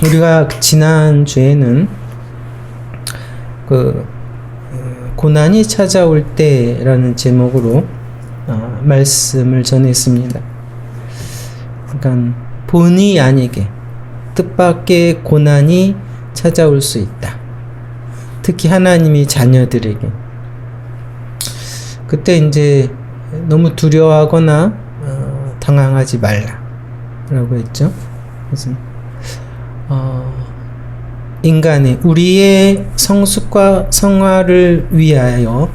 우리가 지난 주에는 고난이 찾아올 때라는 제목으로 말씀을 전했습니다. 그러니까 본의 아니게 뜻밖의 고난이 찾아올 수 있다. 특히 하나님이 자녀들에게. 그때 이제 너무 두려워하거나 당황하지 말라라고 했죠. 그래서 인간의 우리의 성숙과 성화를 위하여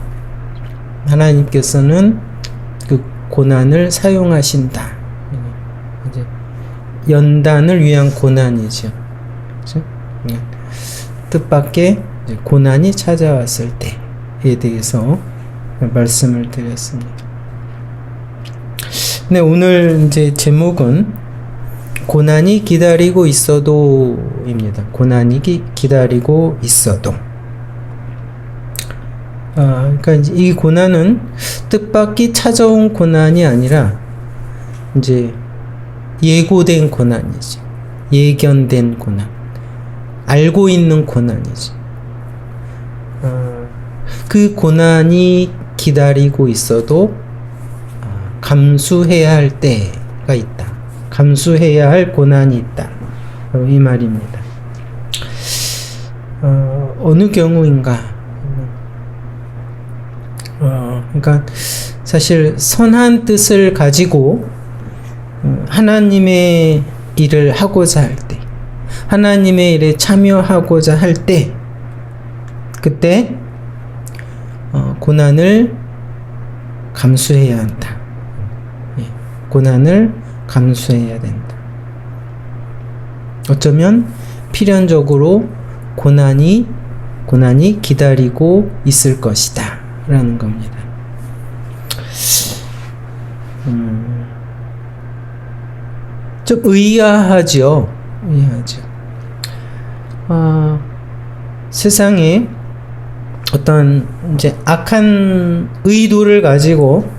하나님께서는 그 고난을 사용하신다. 이제 연단을 위한 고난이죠. 그렇죠? 뜻밖의 고난이 찾아왔을 때에 대해서 말씀을 드렸습니다. 네, 오늘 이제 제목은 고난이 기다리고 있어도입니다. 고난이 기다리고 있어도. 그러니까 이제 이 고난은 뜻밖이 찾아온 고난이 아니라 이제 예고된 고난이지. 예견된 고난. 알고 있는 고난이지. 그 고난이 기다리고 있어도 감수해야 할 때가 있다. 감수해야 할 고난이 있다. 이 말입니다. 어느 경우인가? 그러니까 사실 선한 뜻을 가지고 하나님의 일을 하고자 할 때, 하나님의 일에 참여하고자 할 때, 그때 고난을 감수해야 한다. 고난을 감수해야 된다. 어쩌면 필연적으로 고난이 기다리고 있을 것이다 라는 겁니다. 좀 의아하죠. 세상에 어떤 이제 악한 의도를 가지고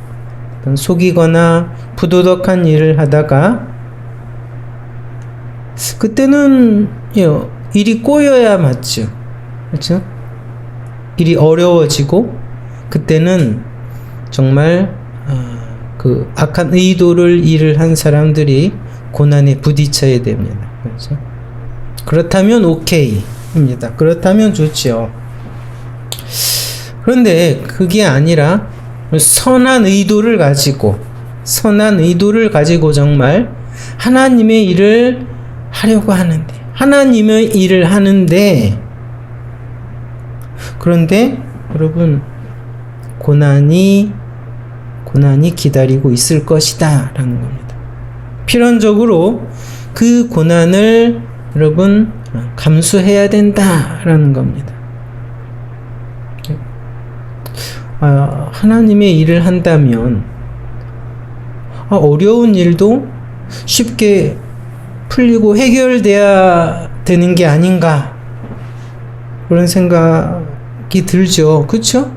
어떤 속이거나 부도덕한 일을 하다가 그때는 일이 꼬여야 맞죠. 그렇죠? 일이 어려워지고 그때는 정말 그 악한 의도를 일을 한 사람들이 고난에 부딪혀야 됩니다. 그렇죠? 그렇다면 오케이입니다. 그렇다면 좋죠. 그런데 그게 아니라 선한 의도를 가지고 정말 하나님의 일을 하려고 하는데, 하나님의 일을 하는데, 그런데 여러분 고난이 기다리고 있을 것이다 라는 겁니다. 필연적으로 그 고난을 여러분 감수해야 된다 라는 겁니다. 하나님의 일을 한다면 어려운 일도 쉽게 풀리고 해결돼야 되는 게 아닌가 그런 생각이 들죠. 그렇죠?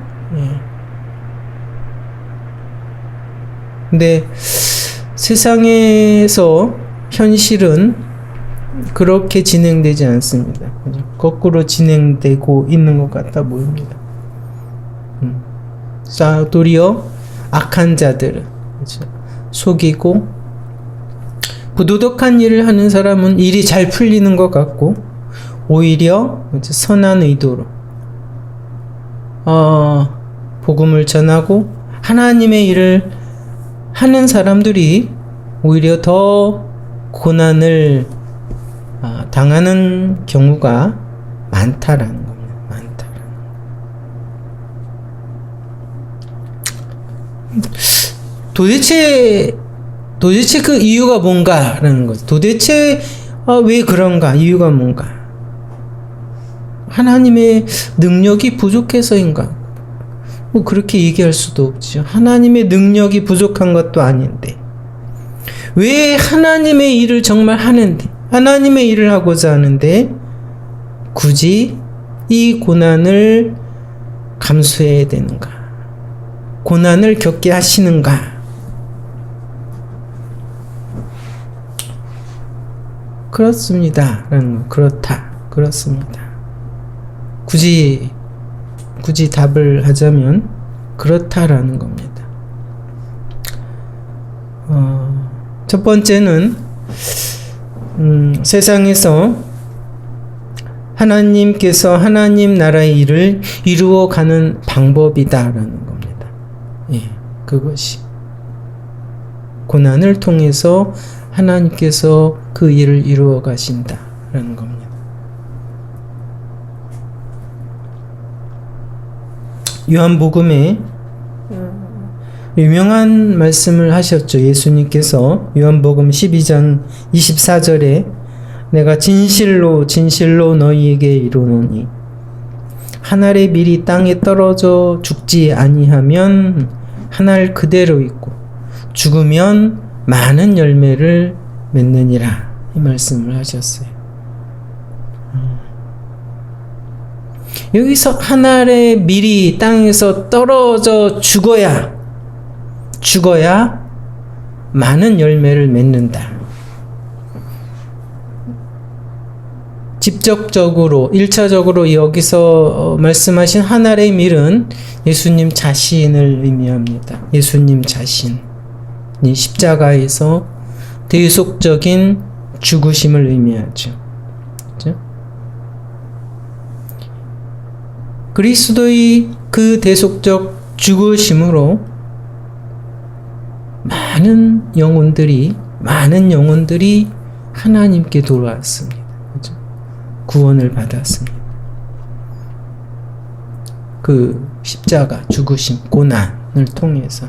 근데 세상에서 현실은 그렇게 진행되지 않습니다. 거꾸로 진행되고 있는 것 같아 보입니다. 도리어 악한 자들은 속이고 부도덕한 일을 하는 사람은 일이 잘 풀리는 것 같고 오히려 선한 의도로 복음을 전하고 하나님의 일을 하는 사람들이 오히려 더 고난을 당하는 경우가 많다라는 겁니다. 도대체 그 이유가 뭔가라는 거죠. 도대체 왜 그런가? 이유가 뭔가? 하나님의 능력이 부족해서인가? 뭐 그렇게 얘기할 수도 없죠. 하나님의 능력이 부족한 것도 아닌데 왜 하나님의 일을 정말 하는데, 하나님의 일을 하고자 하는데 굳이 이 고난을 감수해야 되는가? 고난을 겪게 하시는가? 그렇습니다. 라는 거. 그렇다. 그렇습니다. 굳이 답을 하자면 그렇다라는 겁니다. 첫 번째는 세상에서 하나님께서 하나님 나라의 일을 이루어가는 방법이다라는 겁니다. 예, 그것이 고난을 통해서 하나님께서 그 일을 이루어 가신다라는 겁니다. 요한복음에 유명한 말씀을 하셨죠. 예수님께서 요한복음 12장 24절에 내가 진실로 진실로 너희에게 이르노니 한 알의 밀이 땅에 떨어져 죽지 아니하면 한 알 그대로 있고 죽으면 많은 열매를 맺느니라 이 말씀을 하셨어요. 여기서 한 알의 밀이 땅에서 떨어져 죽어야 많은 열매를 맺는다. 직접적으로 1차적으로 여기서 말씀하신 한 알의 밀은 예수님 자신을 의미합니다. 예수님 자신이 십자가에서 대속적인 죽으심을 의미하죠. 그렇죠? 그리스도의 그 대속적 죽으심으로 많은 영혼들이 하나님께 돌아왔습니다. 그렇죠? 구원을 받았습니다. 그 십자가 죽으심 고난을 통해서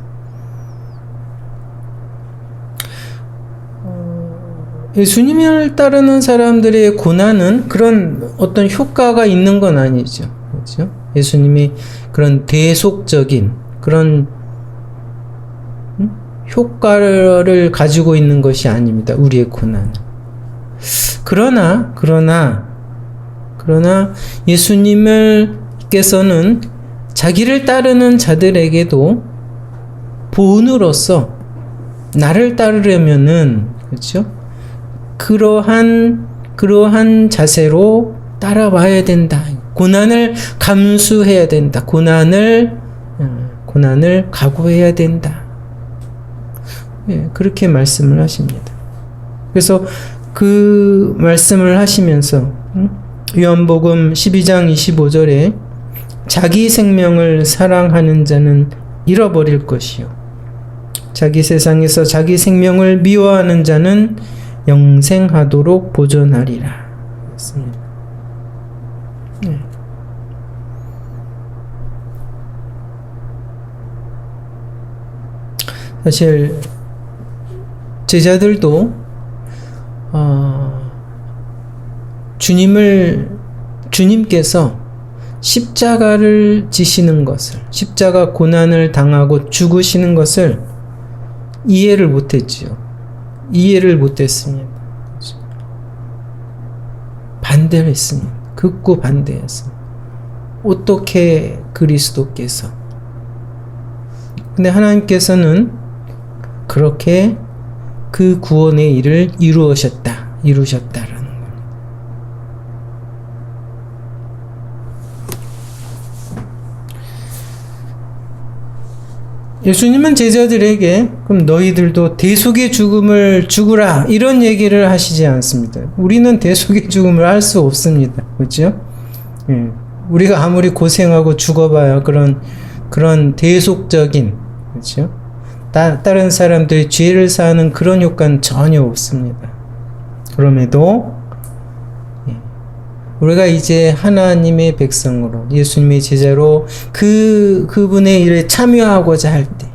예수님을 따르는 사람들의 고난은 그런 어떤 효과가 있는 건 아니죠. 그렇죠? 예수님이 그런 대속적인 그런 효과를 가지고 있는 것이 아닙니다. 우리의 고난은. 그러나 예수님께서는 자기를 따르는 자들에게도 보은으로서 나를 따르려면은 그렇죠? 그러한 자세로 따라와야 된다. 고난을 감수해야 된다. 고난을 각오해야 된다. 예, 그렇게 말씀을 하십니다. 그래서 그 말씀을 하시면서 요한복음 12장 25절에 자기 생명을 사랑하는 자는 잃어버릴 것이요 자기 세상에서 자기 생명을 미워하는 자는 영생하도록 보존하리라. 그렇습니다. 네. 사실 제자들도 주님께서 십자가를 지시는 것을, 십자가 고난을 당하고 죽으시는 것을 이해를 못했지요. 이해를 못했습니다. 반대를 했습니다. 극구 반대했습니다. 어떻게 그리스도께서? 근데 하나님께서는 그렇게 그 구원의 일을 이루셨다라는 겁니다. 예수님은 제자들에게 그럼 너희들도 대속의 죽음을 죽으라 이런 얘기를 하시지 않습니다. 우리는 대속의 죽음을 할 수 없습니다. 그렇죠? 예. 우리가 아무리 고생하고 죽어봐야 그런 대속적인 그렇죠? 다른 사람들이 죄를 사하는 그런 효과는 전혀 없습니다. 그럼에도 우리가 이제 하나님의 백성으로 예수님의 제자로 그분의 일에 참여하고자 할 때,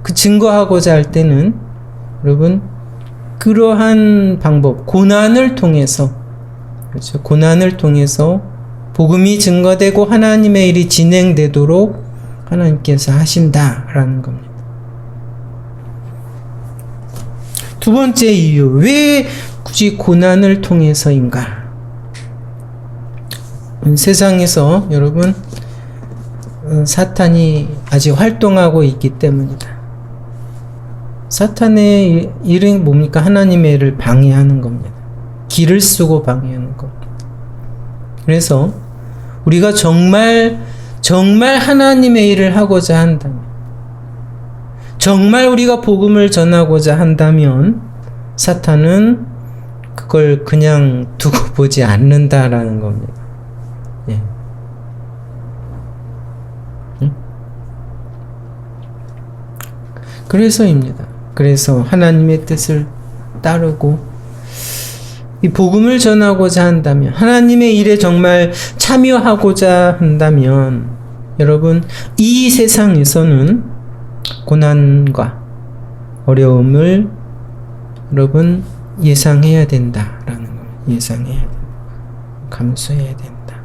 그 증거하고자 할 때는 여러분 그러한 방법, 고난을 통해서 그렇죠? 고난을 통해서 복음이 증거되고 하나님의 일이 진행되도록 하나님께서 하신다라는 겁니다. 두 번째 이유, 왜 굳이 고난을 통해서인가? 세상에서 여러분 사탄이 아직 활동하고 있기 때문이다. 사탄의 일은 뭡니까? 하나님의 일을 방해하는 겁니다. 길을 쓰고 방해하는 것. 그래서 우리가 정말 하나님의 일을 하고자 한다면, 정말 우리가 복음을 전하고자 한다면 사탄은 그걸 그냥 두고 보지 않는다라는 겁니다. 예. 응? 그래서입니다. 그래서 하나님의 뜻을 따르고 이 복음을 전하고자 한다면, 하나님의 일에 정말 참여하고자 한다면, 여러분, 이 세상에서는 고난과 어려움을 여러분 예상해야 된다라는 거. 예상해야 된다. 감수해야 된다.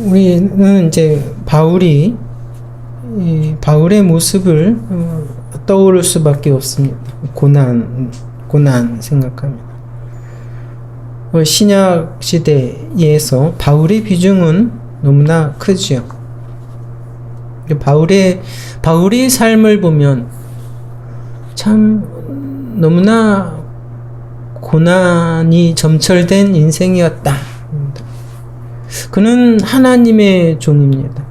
우리는 이제 바울의 모습을 떠오를 수밖에 없습니다. 고난 생각하면. 신약 시대에서 바울의 비중은 너무나 크지요. 바울의 삶을 보면 참 너무나 고난이 점철된 인생이었다. 그는 하나님의 종입니다.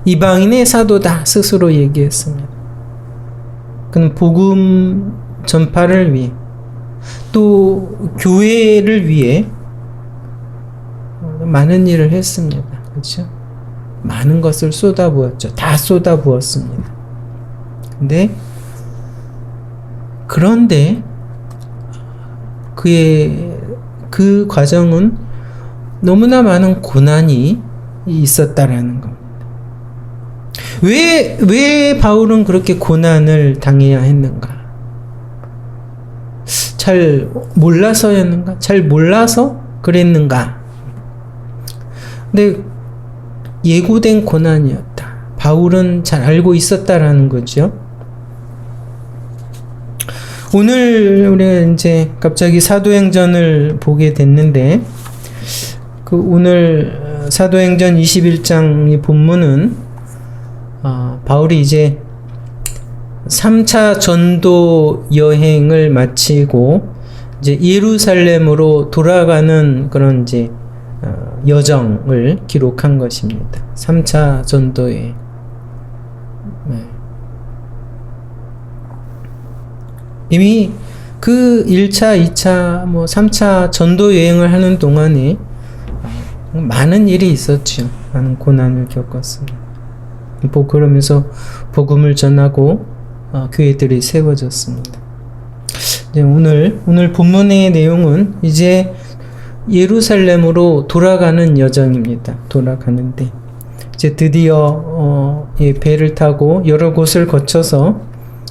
이방인의 사도다 스스로 얘기했습니다. 그는 복음 전파를 위해, 또 교회를 위해 많은 일을 했습니다. 그렇죠? 많은 것을 쏟아부었죠. 다 쏟아부었습니다. 그런데 그 과정은 너무나 많은 고난이 있었다라는 겁니다. 왜 바울은 그렇게 고난을 당해야 했는가? 잘 몰라서였는가? 잘 몰라서 그랬는가? 근데 예고된 고난이었다. 바울은 잘 알고 있었다라는 거죠. 오늘 우리가 이제 갑자기 사도행전을 보게 됐는데, 오늘 사도행전 21장 이 본문은 바울이 이제 3차 전도 여행을 마치고 이제 예루살렘으로 돌아가는 그런 이제 여정을 기록한 것입니다. 3차 전도여행. 네. 이미 그 1차, 2차, 3차 전도 여행을 하는 동안에 많은 일이 있었죠. 많은 고난을 겪었습니다. 그러면서 복음을 전하고 교회들이 세워졌습니다. 오늘 본문의 내용은 이제 예루살렘으로 돌아가는 여정입니다. 돌아가는데 이제 드디어 배를 타고 여러 곳을 거쳐서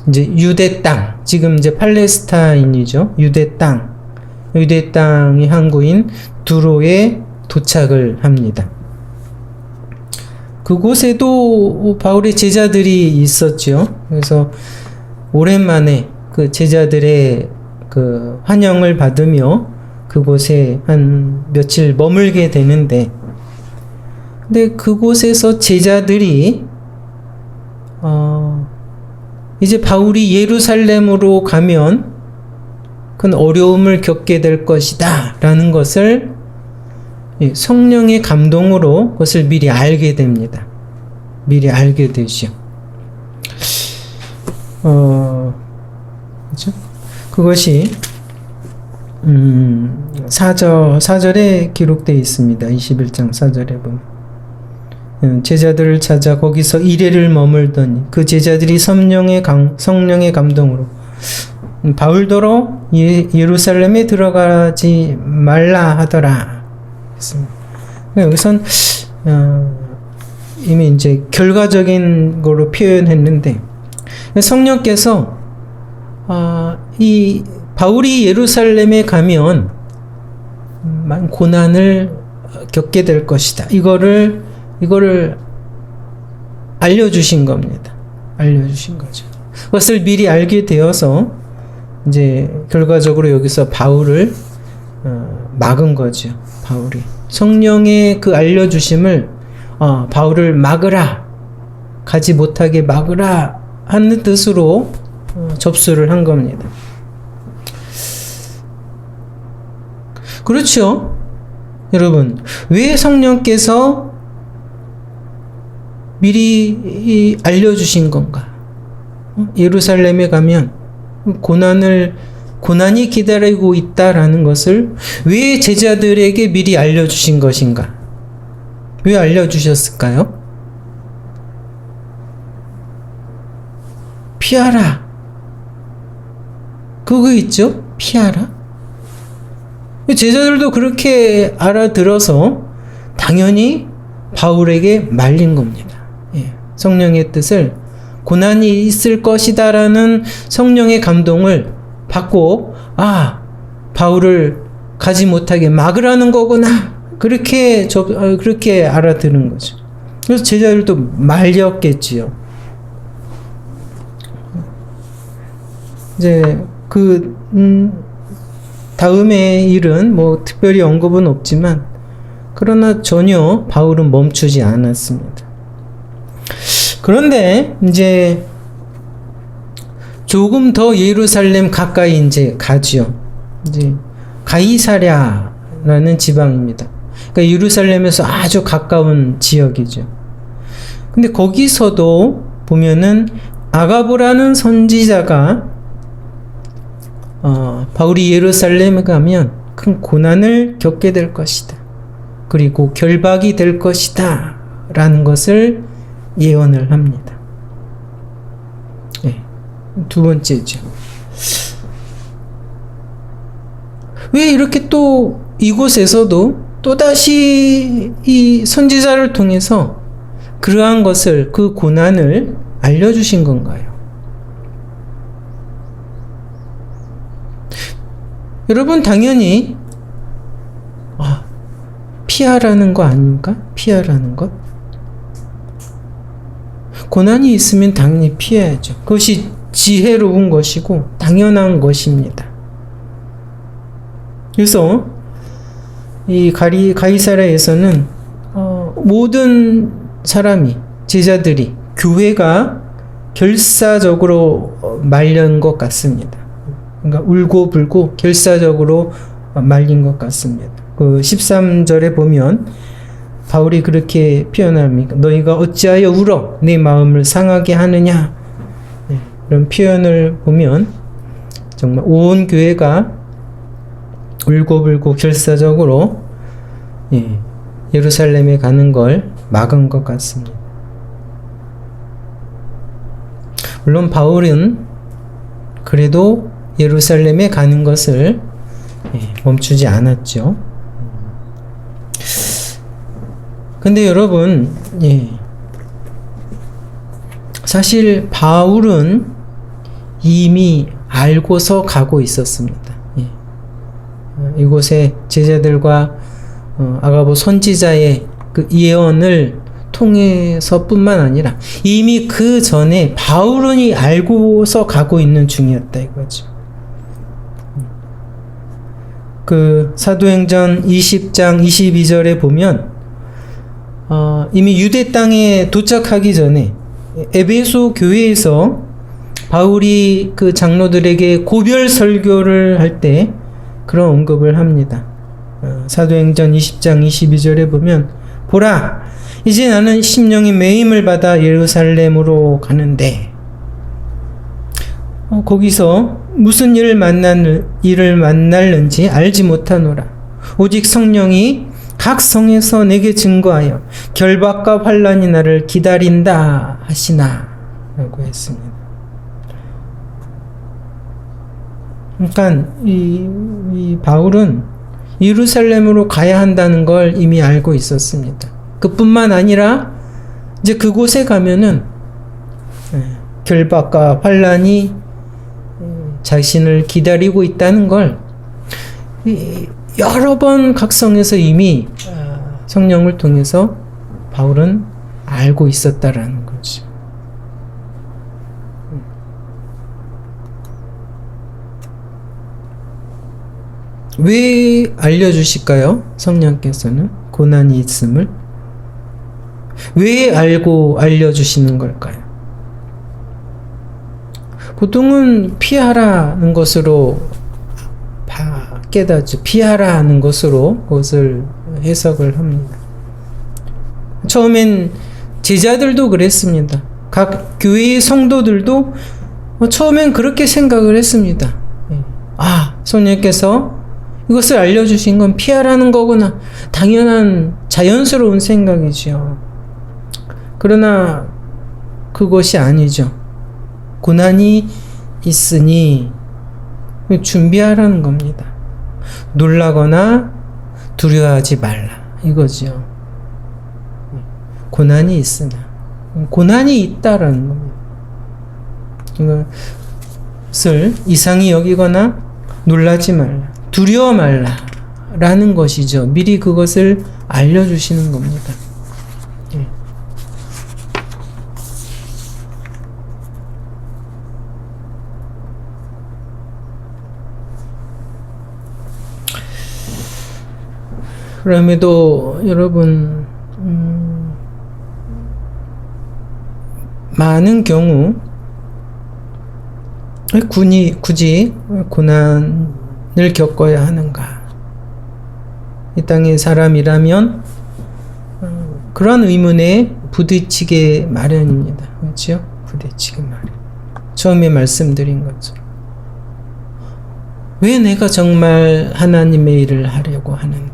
이제 유대 땅, 지금 이제 팔레스타인이죠. 유대 땅의 항구인 두로에 도착을 합니다. 그곳에도 바울의 제자들이 있었죠. 그래서 오랜만에 그 제자들의 그 환영을 받으며 그곳에 한 며칠 머물게 되는데, 근데 그곳에서 제자들이 이제 바울이 예루살렘으로 가면 큰 어려움을 겪게 될 것이다 라는 것을 성령의 감동으로 그것을 미리 알게 됩니다. 미리 알게 되죠. 그렇죠? 그것이 4절에 기록되어 있습니다. 21장 4절에 보면 제자들을 찾아 거기서 이레를 머물더니 그 제자들이 성령의 감동으로 바울더러 예루살렘에 들어가지 말라 하더라. 여기선 이미 이제 결과적인 거로 표현했는데, 성령께서 이 바울이 예루살렘에 가면 고난을 겪게 될 것이다. 이거를 알려주신 겁니다. 알려주신 거죠. 그것을 미리 알게 되어서 이제 결과적으로 여기서 바울을 막은 거죠. 바울이 성령의 그 알려주심을 바울을 막으라, 가지 못하게 막으라 하는 뜻으로 접수를 한 겁니다. 그렇죠? 여러분, 왜 성령께서 미리 알려주신 건가? 예루살렘에 가면 고난이 기다리고 있다라는 것을 왜 제자들에게 미리 알려주신 것인가? 왜 알려주셨을까요? 피하라. 그거 있죠? 피하라. 제자들도 그렇게 알아들어서 당연히 바울에게 말린 겁니다. 성령의 뜻을, 고난이 있을 것이다라는 성령의 감동을 받고, 바울을 가지 못하게 막으라는 거구나. 그렇게 알아들은 거죠. 그래서 제자들도 말렸겠지요. 이제 다음의 일은 뭐 특별히 언급은 없지만, 그러나 전혀 바울은 멈추지 않았습니다. 그런데 이제 조금 더 예루살렘 가까이 이제 가지요. 이제 가이사랴라는 지방입니다. 그러니까 예루살렘에서 아주 가까운 지역이죠. 근데 거기서도 보면은 아가보라는 선지자가 바울이 예루살렘에 가면 큰 고난을 겪게 될 것이다. 그리고 결박이 될 것이다. 라는 것을 예언을 합니다. 두 번째죠. 왜 이렇게 또 이곳에서도 또다시 이 선지자를 통해서 그러한 것을, 그 고난을 알려주신 건가요? 여러분, 당연히 피하라는 거 아닙니까? 피하라는 것? 고난이 있으면 당연히 피해야죠. 그것이 지혜로운 것이고 당연한 것입니다. 그래서 이 가이사랴에서는 모든 사람이, 제자들이, 교회가 결사적으로 말린 것 같습니다. 그러니까 울고불고 결사적으로 말린 것 같습니다. 그 13절에 보면 바울이 그렇게 표현합니다. 너희가 어찌하여 울어 내 마음을 상하게 하느냐. 이런 표현을 보면 정말 온 교회가 울고불고 결사적으로 예루살렘에 가는 걸 막은 것 같습니다. 물론 바울은 그래도 예루살렘에 가는 것을 멈추지 않았죠. 근데 여러분, 사실 바울은 이미 알고서 가고 있었습니다. 이곳에 제자들과 아가보 선지자의 그 예언을 통해서뿐만 아니라 이미 그 전에 바울은 알고서 가고 있는 중이었다 이거죠. 그 사도행전 20장 22절에 보면 이미 유대 땅에 도착하기 전에 에베소 교회에서 바울이 그 장로들에게 고별 설교를 할 때 그런 언급을 합니다. 사도행전 20장 22절에 보면 보라, 이제 나는 심령이 매임을 받아 예루살렘으로 가는데 거기서 무슨 일을 만날는지 알지 못하노라. 오직 성령이 각 성에서 내게 증거하여 결박과 환난이 나를 기다린다 하시나 라고 했습니다. 그러니까 이 바울은 예루살렘으로 가야 한다는 걸 이미 알고 있었습니다. 그뿐만 아니라 이제 그곳에 가면은 결박과 환난이 자신을 기다리고 있다는 걸 여러 번 각성해서 이미 성령을 통해서 바울은 알고 있었다라는 거죠. 왜 알려주실까요? 성령께서는 고난이 있음을 왜 알고 알려주시는 걸까요? 보통은 피하라는 것으로 깨닫죠. 피하라는 것으로 그것을 해석을 합니다. 처음엔 제자들도 그랬습니다. 각 교회의 성도들도 처음엔 그렇게 생각을 했습니다. 성령께서 이것을 알려주신 건 피하라는 거구나. 당연한 자연스러운 생각이죠. 그러나 그것이 아니죠. 고난이 있으니 준비하라는 겁니다. 놀라거나 두려워하지 말라 이거죠. 고난이 있으나 고난이 있다라는 겁니다. 이것을 이상히 여기거나 놀라지 말라, 두려워 말라 라는 것이죠. 미리 그것을 알려주시는 겁니다. 그럼에도 여러분 많은 경우 굳이 고난을 겪어야 하는가? 이 땅의 사람이라면 그런 의문에 부딪히게 마련입니다. 그렇죠? 부딪히게 마련. 처음에 말씀드린 것처럼 왜 내가 정말 하나님의 일을 하려고 하는데,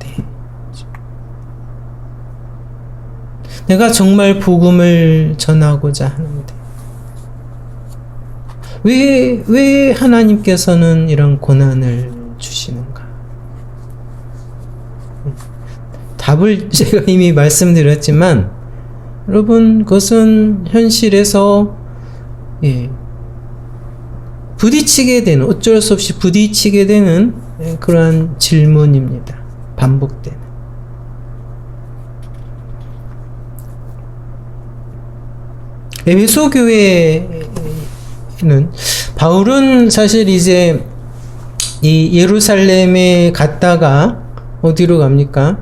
내가 정말 복음을 전하고자 하는데 왜 하나님께서는 이런 고난을 주시는가? 답을 제가 이미 말씀드렸지만 여러분 그것은 현실에서 부딪히게 되는, 어쩔 수 없이 부딪히게 되는 그러한 질문입니다. 반복되는. 에베소 교회는 바울은 사실 이제 이 예루살렘에 갔다가 어디로 갑니까?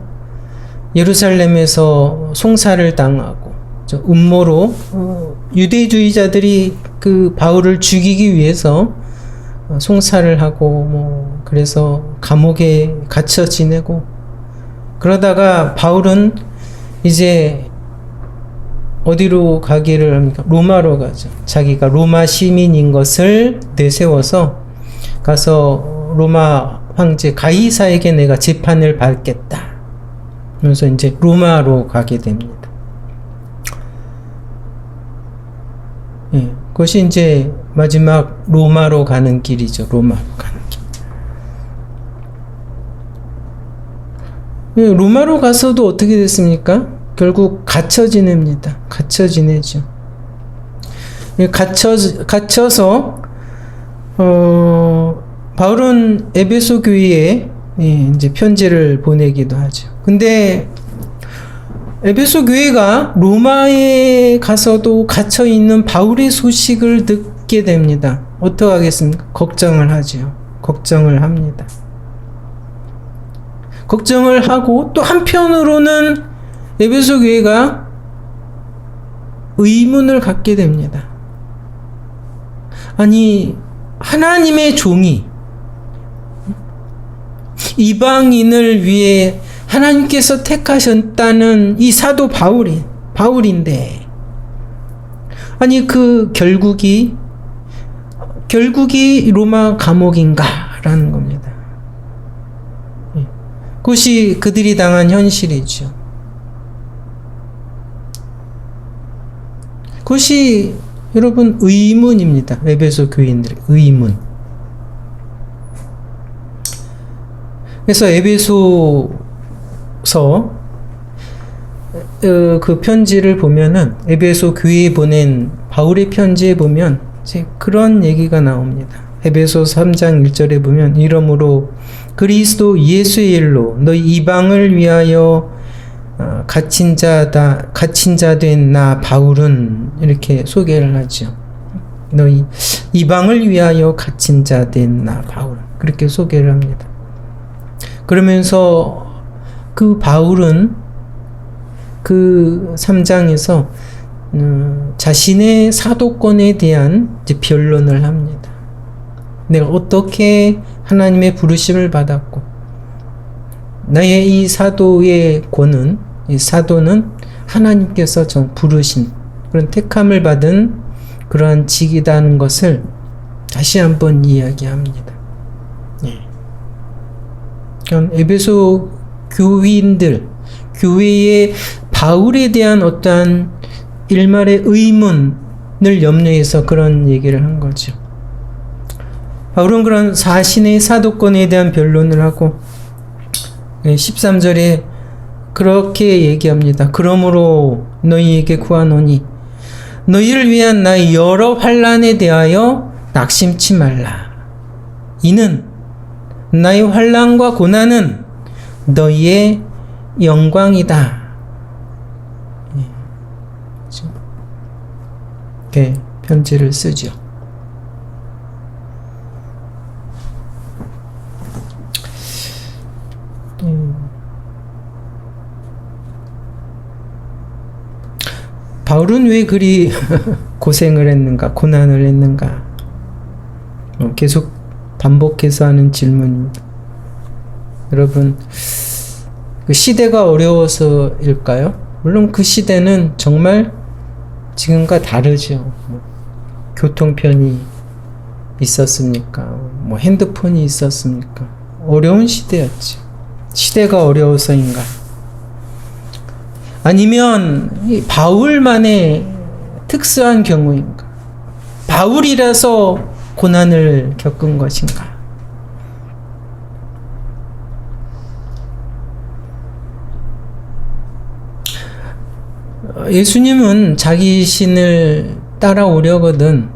예루살렘에서 송사를 당하고 음모로 유대주의자들이 그 바울을 죽이기 위해서 송사를 하고 그래서 감옥에 갇혀 지내고, 그러다가 바울은 이제 어디로 가기를 합니까? 로마로 가죠. 자기가 로마 시민인 것을 내세워서 가서 로마 황제 가이사에게 내가 재판을 받겠다. 그래서 이제 로마로 가게 됩니다. 그것이 이제 마지막 로마로 가는 길이죠. 로마로 가는 길. 로마로 가서도 어떻게 됐습니까? 결국 갇혀 지냅니다. 갇혀 지내죠. 갇혀서 바울은 에베소 교회에 이제 편지를 보내기도 하죠. 근데 에베소 교회가 로마에 가서도 갇혀 있는 바울의 소식을 듣게 됩니다. 어떻게 하겠습니까? 걱정을 하죠. 걱정을 합니다. 걱정을 하고 또 한편으로는 에베소 교회가 의문을 갖게 됩니다. 아니, 하나님의 종이 이방인을 위해 하나님께서 택하셨다는 이 사도 바울인데, 아니 그 결국이 로마 감옥인가라는 겁니다. 그것이 그들이 당한 현실이죠. 그것이 여러분 의문입니다. 에베소 교인들의 의문. 그래서 에베소서 그 편지를 보면은, 에베소 교회에 보낸 바울의 편지에 보면 이제 그런 얘기가 나옵니다. 에베소 3장 1절에 보면, 이러므로 그리스도 예수의 일로 너희 이방을 위하여 갇힌 자 된 나 바울은, 이렇게 소개를 하죠. 너희 이방을 위하여 갇힌 자 된 나 바울, 그렇게 소개를 합니다. 그러면서 그 바울은 그 3장에서 자신의 사도권에 대한 이제 변론을 합니다. 내가 어떻게 하나님의 부르심을 받았고, 나의 이 사도의 권은, 이 사도는 하나님께서 부르신 그런 택함을 받은 그러한 직이라는 것을 다시 한번 이야기합니다. 에베소 교인들, 교회의 바울에 대한 어떠한 일말의 의문을 염려해서 그런 얘기를 한 거죠. 바울은 그런 자신의 사도권에 대한 변론을 하고 13절에 그렇게 얘기합니다. 그러므로 너희에게 구하노니 너희를 위한 나의 여러 환난에 대하여 낙심치 말라. 이는 나의 환난과 고난은 너희의 영광이다. 이렇게 편지를 쓰죠. 바울은 왜 그리 고생을 했는가, 고난을 했는가? 계속 반복해서 하는 질문입니다. 여러분, 그 시대가 어려워서일까요? 물론 그 시대는 정말 지금과 다르죠. 교통편이 있었습니까? 핸드폰이 있었습니까? 어려운 시대였죠. 시대가 어려워서인가? 아니면 바울만의 특수한 경우인가? 바울이라서 고난을 겪은 것인가? 예수님은 자기 신을 따라오려거든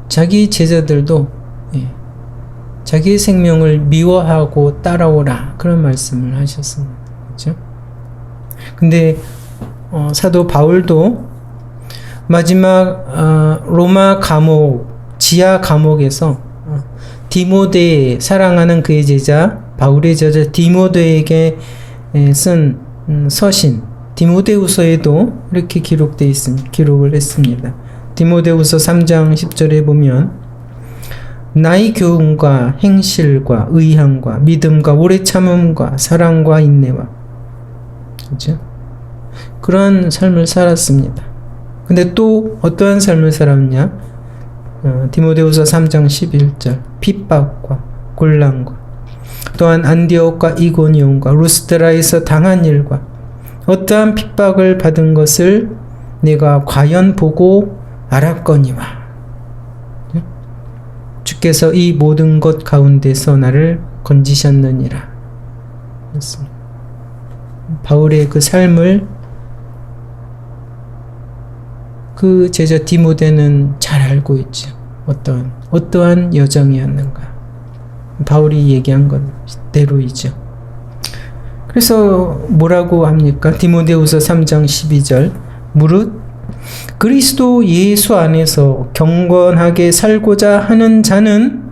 자기 제자들도 자기 생명을 미워하고 따라오라 그런 말씀을 하셨습니다. 그렇죠? 근데 사도 바울도 마지막 로마 감옥, 지하 감옥에서 디모데, 사랑하는 그의 제자 바울의 제자 디모데에게 쓴 서신 디모데후서에도 이렇게 기록을 했습니다. 디모데후서 3장 10절에 보면 나의 교훈과 행실과 의향과 믿음과 오래 참음과 사랑과 인내와, 그렇죠? 그런 삶을 살았습니다. 근데 또 어떠한 삶을 살았냐? 디모데후서 3장 11절 핍박과 곤란과 또한 안디옥과 이고니온과 루스드라에서 당한 일과 어떠한 핍박을 받은 것을 내가 과연 보고 알았거니와 주께서 이 모든 것 가운데서 나를 건지셨느니라. 그렇습니다. 바울의 그 삶을 그 제자 디모데는 잘 알고 있죠. 어떠한 여정이었는가. 바울이 얘기한 것대로이죠. 그래서 뭐라고 합니까? 디모데후서 3장 12절 무릇 그리스도 예수 안에서 경건하게 살고자 하는 자는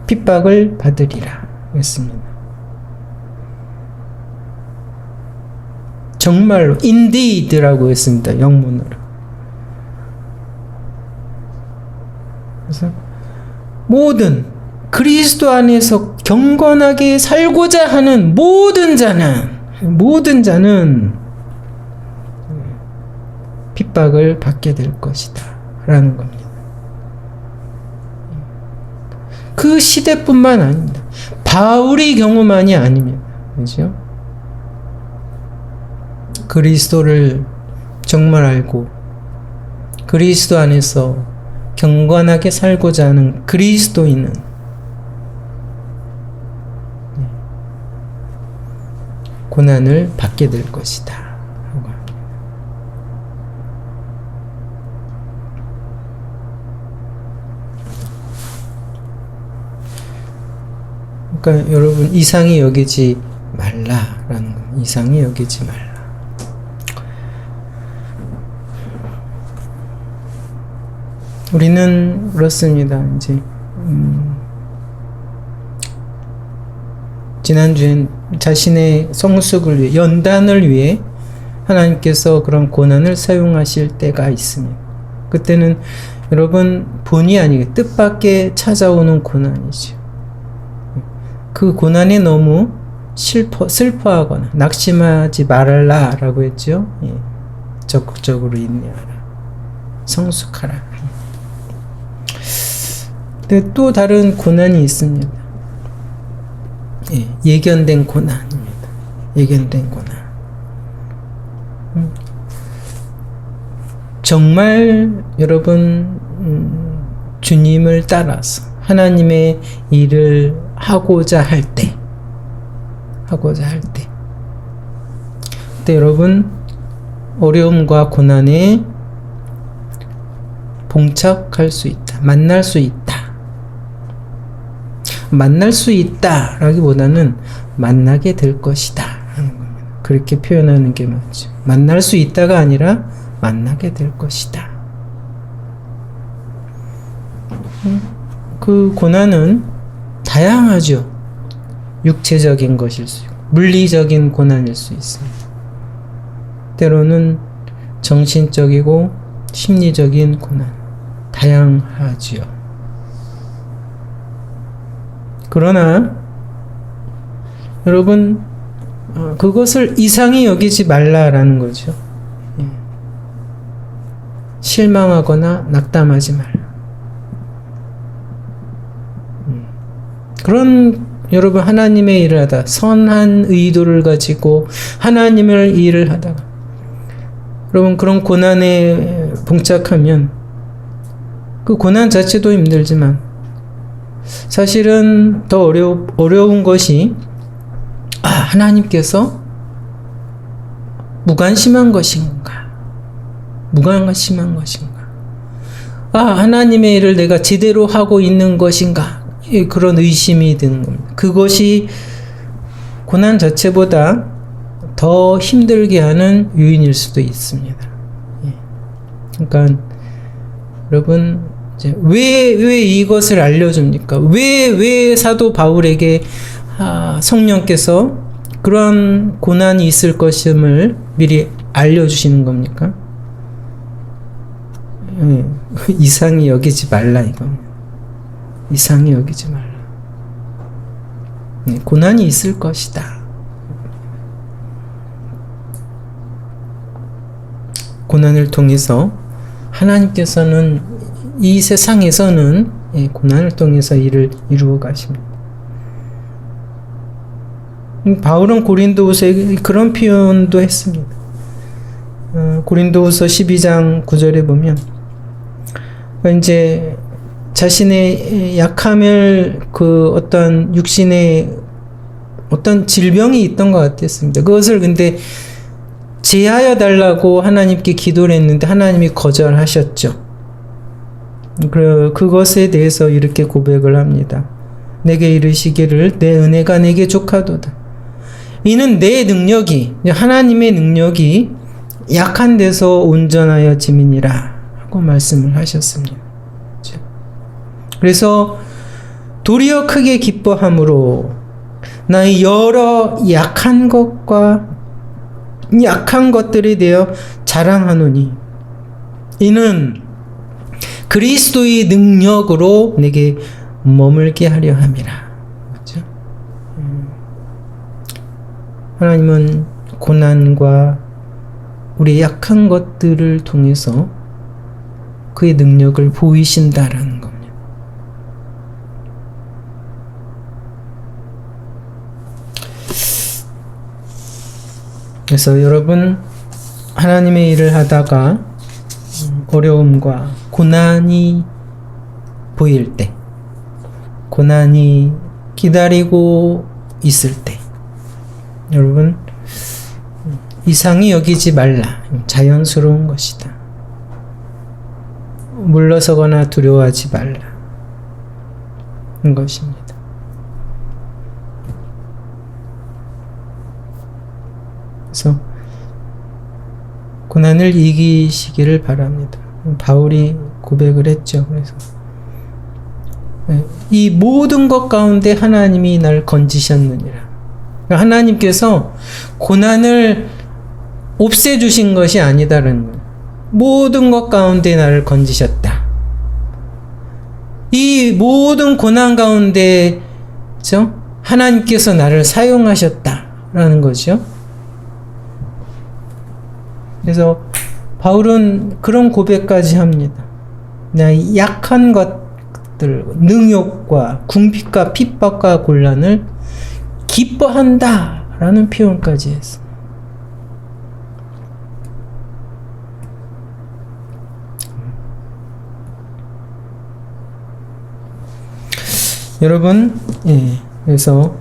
핍박을 받으리라 했습니다. 정말로 indeed라고 했습니다. 영문으로. 그래서 모든 그리스도 안에서 경건하게 살고자 하는 모든 자는 핍박을 받게 될 것이다 라는 겁니다. 그 시대뿐만 아닙니다. 바울의 경우만이 아닙니다. 그렇죠? 그리스도를 정말 알고 그리스도 안에서 경건하게 살고자 하는 그리스도인은 고난을 받게 될 것이다. 그러니까 여러분 이상히 여기지 말라라는 거. 이상히 여기지 말라. 우리는 그렇습니다. 이제 지난주엔 자신의 성숙을 위해 연단을 위해 하나님께서 그런 고난을 사용하실 때가 있습니다. 그때는 여러분 본의 아니게 뜻밖에 찾아오는 고난이죠. 그 고난에 너무 슬퍼하거나 낙심하지 말아라라고 했죠. 예. 적극적으로 인내하라. 성숙하라. 근데 또 다른 고난이 있습니다. 예. 예견된 고난입니다. 예견된 고난. 정말 여러분 주님을 따라서 하나님의 일을 하고자 할 때 그때 여러분 어려움과 고난에 봉착할 수 있다. 만날 수 있다 라기보다는 만나게 될 것이다 하는 겁니다. 그렇게 표현하는 게 맞죠. 만날 수 있다가 아니라 만나게 될 것이다. 그 고난은 다양하죠. 육체적인 것일 수 있고 물리적인 고난일 수 있습니다. 때로는 정신적이고 심리적인 고난 다양하지요. 그러나 여러분 그것을 이상히 여기지 말라라는 거죠. 실망하거나 낙담하지 말라. 그런 여러분 하나님의 일을 하다 선한 의도를 가지고 하나님을 일을 하다가 여러분 그런 고난에 봉착하면 그 고난 자체도 힘들지만 사실은 더 어려운 것이 하나님께서 무관심한 것인가? 하나님의 일을 내가 제대로 하고 있는 것인가? 그런 의심이 드는 겁니다. 그것이 고난 자체보다 더 힘들게 하는 요인일 수도 있습니다. 그러니까 여러분 왜 이것을 알려줍니까? 왜 사도 바울에게 성령께서 그러한 고난이 있을 것임을 미리 알려주시는 겁니까? 이상히 여기지 말라 이겁니다. 이상히 여기지 말라. 고난이 있을 것이다. 고난을 통해서 하나님께서는 이 세상에서는 고난을 통해서 일을 이루어 가십니다. 바울은 고린도후서에 그런 표현도 했습니다. 고린도후서 12장 9절에 보면 이제 자신의 약함을 그 어떤 육신의 어떤 질병이 있던 것 같았습니다. 그것을 근데 제하여 달라고 하나님께 기도를 했는데 하나님이 거절하셨죠. 그것에 대해서 이렇게 고백을 합니다. 내게 이르시기를 내 은혜가 내게 족하도다. 이는 내 능력이 하나님의 능력이 약한 데서 온전하여 짐이니라 하고 말씀을 하셨습니다. 그래서 도리어 크게 기뻐함으로 나의 여러 약한 것들에 대하여 자랑하노니 이는 그리스도의 능력으로 내게 머물게 하려 함이라. 그렇죠? 하나님은 고난과 우리의 약한 것들을 통해서 그의 능력을 보이신다라는 겁니다. 그래서 여러분 하나님의 일을 하다가 어려움과 고난이 보일 때, 고난이 기다리고 있을 때 여러분 이상히 여기지 말라. 자연스러운 것이다. 물러서거나 두려워하지 말라. 것입니다. 그래서 고난을 이기시기를 바랍니다. 바울이 고백을 했죠. 그래서 이 모든 것 가운데 하나님이 날 건지셨느니라. 하나님께서 고난을 없애주신 것이 아니다라는 거예요. 모든 것 가운데 나를 건지셨다. 이 모든 고난 가운데 하나님께서 나를 사용하셨다라는 거죠. 그래서 바울은 그런 고백까지 합니다. 내가 약한 것들, 능욕과 궁핍과 핍박과 곤란을 기뻐한다라는 표현까지 했어. 여러분, 그래서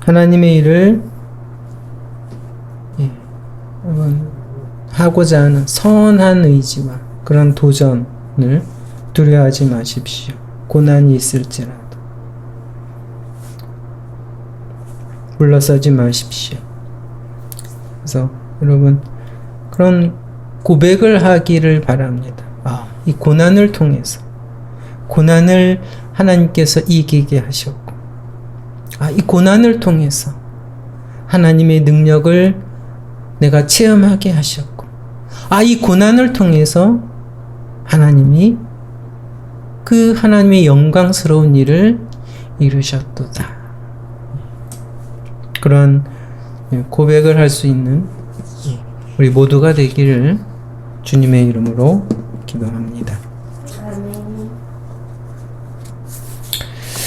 하나님의 일을 여러분 하고자 하는 선한 의지와 그런 도전을 두려워하지 마십시오. 고난이 있을지라도 물러서지 마십시오. 그래서 여러분 그런 고백을 하기를 바랍니다. 이 고난을 통해서 고난을 하나님께서 이기게 하셨고, 이 고난을 통해서 하나님의 능력을 내가 체험하게 하셨고, 이 고난을 통해서 하나님이 그 하나님의 영광스러운 일을 이루셨도다. 그런 고백을 할 수 있는 우리 모두가 되기를 주님의 이름으로 기도합니다.